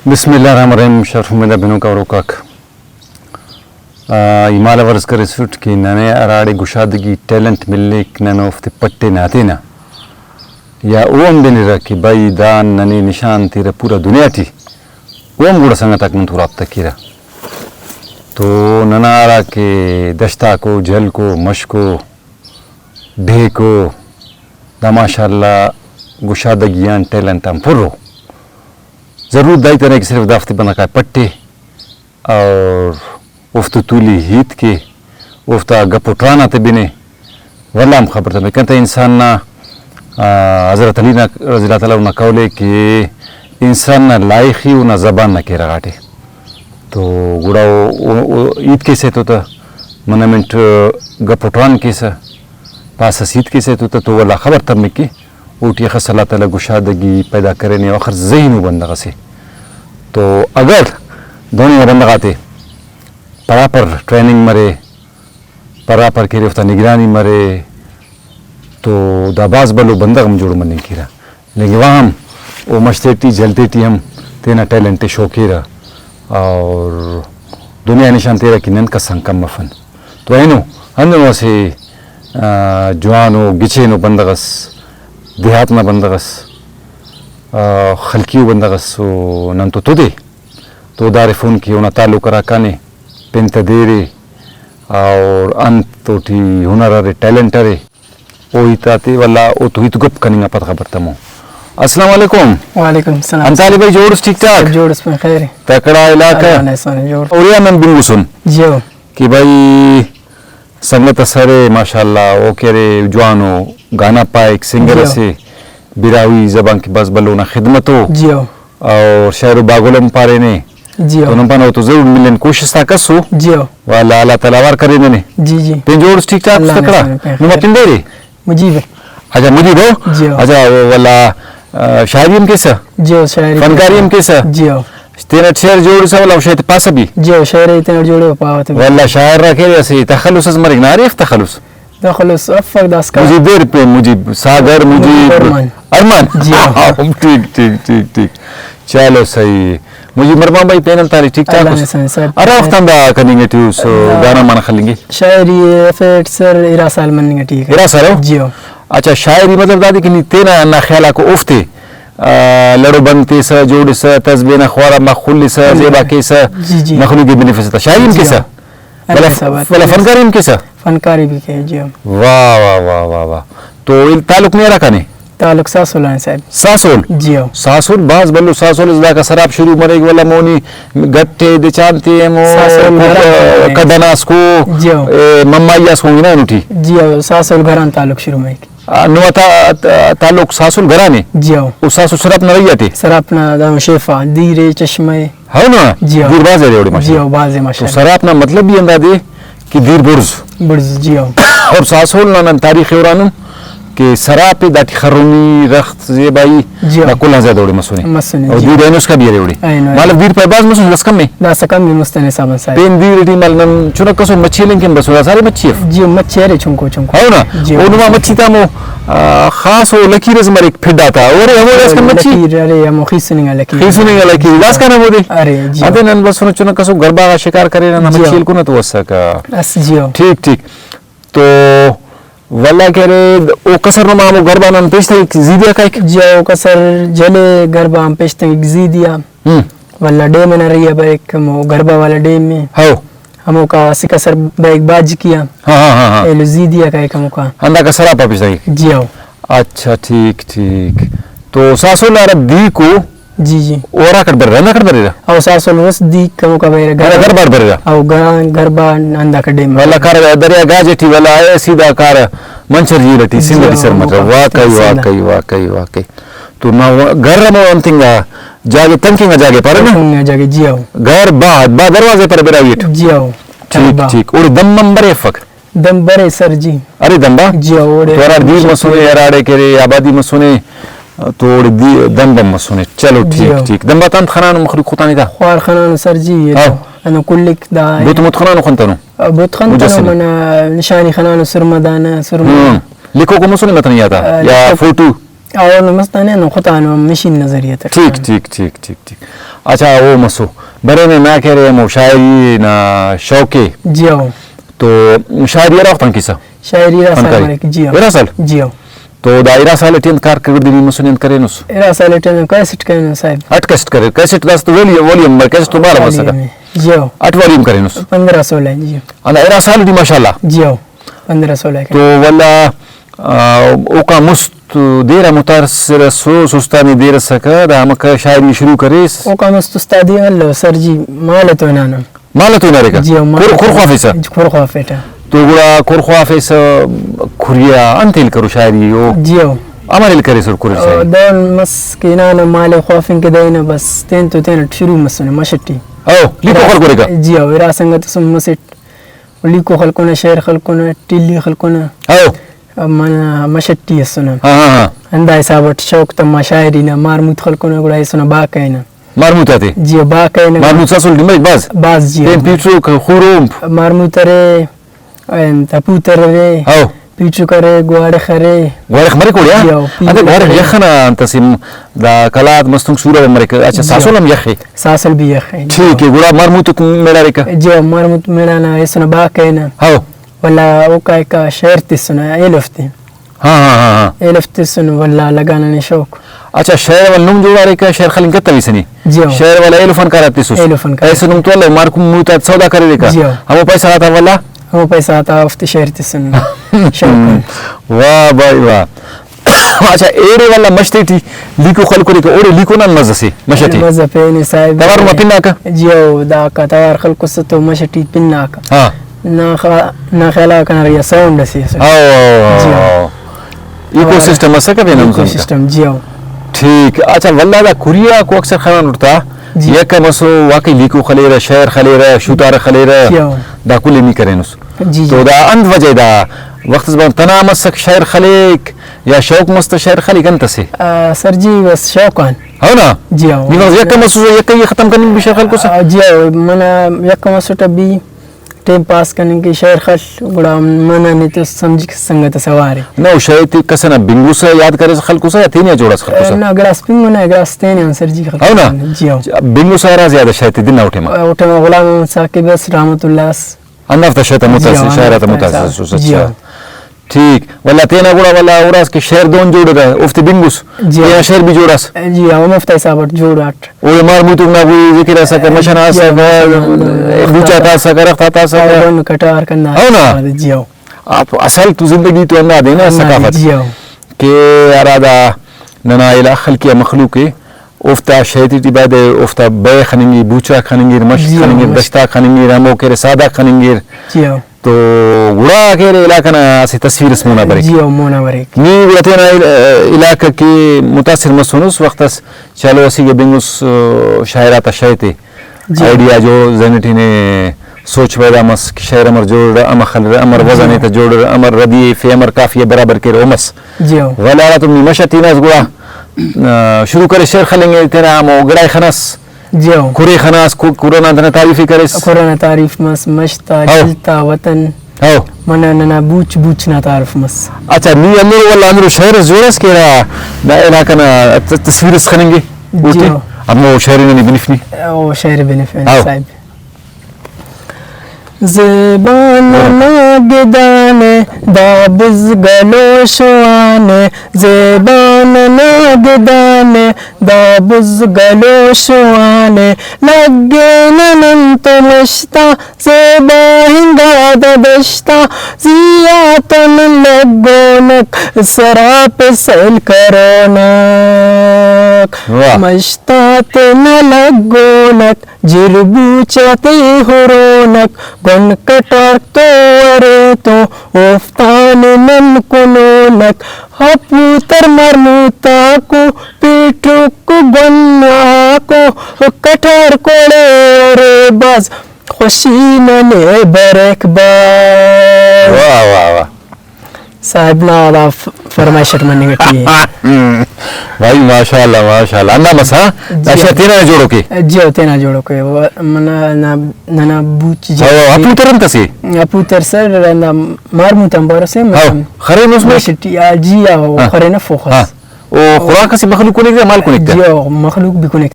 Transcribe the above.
बिस्मिल्लाहिर्रहमानिर्रहीम शरफुमेदा बिनो का रोकाक इमाला वर्ष कर रिसुट की नने अराड़े गुशादगी टैलेंट मिलने ननो उफ्ते पट्टे नाते ना या ओम बिन रखी भाई दान नने निशान तेरा पूरा दुनिया थी ओम गुड़ा संग तक मन थोड़ा तक किरा तो ननारा के दश्ता को जल को मशको ढे को माशाल्लाह गुशादगियां टैलेंट हम पुरो ज़रूर दाई तरह की सिर्फ दाफ्ते बना का पट्टे और उफ्त तूली हीत के उफ्ता गपुट्राना ते बिने वल्लाम खबर था मैं कहता इंसान ना हज़रत अली ना रज़ियल्लाहु ताला ना कौले कि इंसान ना लायकी ना ज़बान ना के रगाटे तो गुड़ा ईद के से तो मनमेंट गपुट्रान के से पास ईद के से तो वल्ला खबर तब में की ऊटी खस अल्लाह ताला गुशादगी पैदा करे ने आखिर ज़हीन बंदा से तो अगर दोनों बंदा आते परापर ट्रेनिंग मरे परापर के रफ्ता निगरानी मरे तो दाबाज बलो बंदा हम जोड़ मन नहीं किया लेकिन वहाँ हम वो मचतेटी जलतेटी हम तेना टैलेंट शौकी रहा और दुनिया निशान तेरा कि नन का संकम मफन तो ऐनो अन्य से जवानो गिचेनो बंदगस देहात ना बंदगस खलकी बंदगस नन तो दे तो दारे फ़ोन की उन्हें ताल्लुक़ करा काने पेंट देरे और अंत तो ठी हुनर रे टैलेंट रे ओ इताते वाला ओ तो हित गुप्त कनिंगा पता खबर तमो अस्सलाम वालेकुम वालेकुम सलाम अंताली भाई जोड़ ठीक ठाक जोड़ में खैर तकड़ा इलाका और या मैं बिंगु सुन जियो कि भाई संगत सरे माशाल्लाह ओ केरे जवानो गाना पाए एक सिंगर से बिरावी जबान की बस बलोना खिदमत हो जियो और शायरो बागोलम पारे ने जियो तो नंपा तो जरूर मिलन कोशिश ता कसो जियो वाला अल्लाह ताला वार करे ने जी जी ते जोड़ ठीक ठाक तकड़ा मुमकिन दे रे मुजीब अच्छा मुजीब हो अच्छा वो वाला शायरीम कैसा जियो शायरी फनकारीम कैसा जियो तेरा शेर जोड़ सा वाला शायद पास भी जियो शायरी तेरे जोड़े पावत वाला शायर रखे ऐसे तखल्लुस मरिक नारिफ तखल्लुस दखलुस अफक दास का मुझे देर पे मुझे सागर मुझे अरमान ठीक ठीक ठीक ठीक चलो सही मुझे मरमा भाई पेनल तारी ठीक ठाक अरे वक्त अंदा करेंगे तो सो गाना माना खलेंगे शायरी एफेक्ट सर इरा साल मनने ठीक है इरा साल जियो अच्छा शायरी मतलब दादी कि तेरा ना ख्याला को उफ्ते लड़ो बनते सा जोड़ सा तस्बीह ना ख्वारा मखुल सा जेबा के सा मखलूक के बेनिफिट शायरी के सा वाला फनकारी के सा फनकारी भी के जियो वाह वाह वाह वाह वाह तो इल ताल्लुक मेरा कने ताल्लुक सासोल है साहब सासोल जियो सासोल बाज बल्लू सासोल इस का शराब शुरू मरे वाला मोनी गट्टे दे चांते मो कदनास को जियो मम्माइयास को ना उठी जियो सासोल घरान ताल्लुक शुरू में नुआता ताल्लुक सासोल घराने जियो वो सासोल शराब न रही थे शराब ना दाम शेफा दीरे चश्मे है ना जियो दीर बाज है माशा जियो बाज है माशा तो शराब ना मतलब भी अंदाजे कि दीर बुर्ज जियो और सासोल ना तारीख औरानम कि शराब पे दाटी खरोनी रख्त जेबाई कुल ज़्यादा उड़े मसूने और दीर है उसका भी है उड़े मालूम दीर पर बाज मसून दस कम में दस कम में मुस्तने साबन सारे पेन दीर टी मालूम चुनक कसो मच्छी लेंगे बस वाला सारे मच्छी है जी मच्छी है रे चुनको है ना वो नुमा मच्छी था मो खास वो लकीर से मरे फिदा था और वो इसका मच्छी अरे हम खीसने लकीर लास्ट का ना वो दे अरे जी अबे नन बस चुनक कसो गरबा का शिकार करे ना मच्छी को ना तो वसा का बस जियो ठीक ठीक तो वल्ला कह रहे ओ कसर नमा वो गरबा नन पेशते जीदिया का एक जियो कसर जले गरबा हम पेशते जीदिया वल्ला डे में न रही है एक मो गरबा वाला डे में हो हमो का सिकसर बैग बाज किया हाँ एलो जीदिया का एक हमो का अंदा का सराप वापस आई जियो अच्छा ठीक ठीक तो सासो लारा दी को जी जी ओरा कर बर ना कर बरेरा और सासोल रस दी कमो का बेरे घर बार बरेरा और गरबा अंदा का डे में वाला कार दरिया गाजेठी वाला है सीधा कार मंचर जी रटी सिंगल सर मतलब वाकई तो ना घर में अंतिंगा जागे तंकिंगा जागे पर ना जागे जियो घर बाद दरवाजे पर बेराविट जियो ठीक और दम बरे फक दम बरे सर जी अरे दम्बा जियो ओरे तोरा दी मसुने याराड़े करे आबादी मसुने तो दी दम मसुने चलो ठीक दम्बा तंत खनान मखलूक खुतानी था ख्वार खनान सर जी أنا أقول لك ده بوت متخنانو خنتانو بوت خنتانو من نشاني خنانو سرمدانا سرمدانا लिखो को मुझे नहीं बताया था या फोटो और मस्ताने न खुदा न मशीन नजरिया तक ठीक ठीक ठीक ठीक ठीक अच्छा वो मसो बरे में मैं कह रहे हैं शायरी ना शौके जी आओ तो शायरी रहा किसा शायरी रासाल जी आओ रासाल जी आओ तो दायरा साल टेन कारकर्दगी मसुनियत करे नुस रासाल टेन कैसेट करे साहब अट कैसेट करे कैसेट दास तो वॉल्यूम पर कैसेट तो बारह बस का जी आओ 8 वॉल्यूम करे नुस 15-16 जी अना रासाल दी माशाल्लाह जी आओ 15-16 तो वला ओका मुस्त देर मुतासर सो सुस्तानी देर सका दा मक शायरी शुरू करे ओका मुस्त उस्तादी अल्लाह सर जी मालतो नाना मालतो ना रेगा जी खुरख्वाफिसा खुरख्वाफेटा तो गुड़ा खुरख्वाफिसा खुरिया अंतिल करू शायरी ओ जी आओ अमल करे सर कुर शायरी दौन मस के नाना माले ख्वाफिन के देना बस तेन तो तेन शुरू मसने मशटी ओ लिखो खल करेगा जी आओ इरा संगत सम मसिट लिखो खल कोना शेर खल कोना टिल्ली खल कोना ओ मन मशट्टी सुना हाँ अंदा साबट शौक तमा शायरी ना मारमुत खल कोना गुड़ा सुना बाकैना मारमुत आते जी बाकैना मारमुत सासुल दिमाग बाज जी पेन पीटू खुरुम मारमुत रे एन तपुतर रे ओ पीटू करे गुआड़े खरे खमरे कोड़िया अरे गुआड़े यखना तसिम दा कलात मस्तुंग सूरा मरे अच्छा सासुलम यखे सासल भी यखे ठीक है गुड़ा मारमुत मेरा रेका जी मारमुत मेरा ना इसना बाकैना ओ वला ओका का शेर तिसना एलफ्ती हाँ एलफ्ती सुन वला लगाना ने शौक अच्छा शेर वाला नुम जोड़ा रेका शेर खलिंग कत्ता विसनी शेर वाला एलफन कराती सुस ऐसे नुम तो ले मारकुम मुता सौदा करे रेका हम पैसा आता वाला हम पैसा आता उफ्ती शेर तिसन शौक वाह भाई वाह अच्छा एरे वाला मस्ती थी लिको खल करे ओरे लिको ना मजा से मशती मजा पे ने साहब तवार मा पिन्ना का जियो दा का तवार खल को तो मशती पिन्ना का हां ना खला kana riya sound asi ecosystem ऐसा कभी नाम इकोसिस्टम जियो ठीक अच्छा वल्ला दा कुरिया को अक्सर खाना उठता ये का मसो वाकई लिको खलेरा शेर खलेरा शुतार खलेरा दा कुल नहीं करे नुस तो दा अंत वजह दा वक्त जब तना मसक शेर खलीक या शौक मस्त शेर खलीक अंत से सर जी बस शौकान हो ना जियो निवाज ये का मसो ये का खत्म करने भी शेर खल को जियो मना ये का मसो तभी टाइम पास करने की शेर खल बड़ा मना नहीं तो समझ संगत सवार है ना शायद कसना बिंगू से याद करे खल को या तीन जोड़ा खल को ना ग्रास पिंग मना ग्रास तीन सर जी खल हो ना जियो बिंगू सारा ज्यादा शायद दिन उठे उठे गुलाम साकिब रहमतुल्लाह अन्नफ तशत मुतासिर शायरात मुतासिर अच्छा ठीक वल्ला तेना गुड़ा वल्ला उरास के शेर दोन जोड़ रहा उफ्ती बिंगुस या शेर भी जोड़ास जी हम उफ्ता साबट जोड़ाट ओ मार मुतु ना कोई जिक्र ऐसा कर मशना सा बुचा का सा कर रखता सा दोन कटार करना हो ना जी आप असल तू जिंदगी तो अंदा देना सकाफत के अरादा नना इला खलकी मखलूक उफ्ता शैती तिबादे उफ्ता बे खनेंगी बुचा खनेंगी मश खनेंगी दस्ता खनेंगी रामो के सादा खनेंगी जी तो गुड़ा के इलाका ना ऐसी तस्वीर स्मोना बरे जी मोना बरे नी गुड़ा ना इलाका की मुतासिर मसुनुस वक्त चलो ऐसी के बिंगुस शायरात शायते आइडिया जो जनेटी ने सोच पैदा मस शायर अमर जोड़ अमर खल अमर वजन है जोड़ अमर रदी फे अमर काफी बराबर के रोमस जी वाला तुम निमशा तीनास गुड़ा शुरू करे शेर खलेंगे तेरा मो गड़ाई खनस जियो कुरे खनास कुराना तना तारीफ करे कुराना तारीफ मस मस्ता जलता वतन हो मना नना बूच ना तारीफ मस अच्छा नी अमीर वाला अमीर शेर जोरस के रा दा इलाका ना तस्वीर खनेंगे जी अब वो शेर ने बिनफनी ओ शेर बिनफनी साहब ज़बान नागदाने दाबिज़ गलोशवाने ज़बान नागदाने दाबिज़ गलोशवाने लगे ननन तो मश्ता ज़बा हिंगा दबश्ता ज़ियातन लगोनक सराप सल करोनक मश्तात न लगोनक जिरबूचाते हुरोनक गन कटार तो अरे तो ओफ्तान नन कुनोनक हपूतर मरमुता को पीठुक गन्ना को कटार कोड़े अरे बस खुशी नने बरक बार वाह वाह वाह साहब ना वाला फरमाइश मनी की भाई माशाल्लाह अन्ना मसा अच्छा तेरा जोड़ो के जियो तेना जोड़ो के मना ना नना बूच जी अपुतरन तसे अपुतर सर ना मारमुतम बरसे खरे नुस में शिटिया जी आओ खरे ना फोकस खुराक से मखलूक को नहीं माल को नहीं जो मखलूक भी को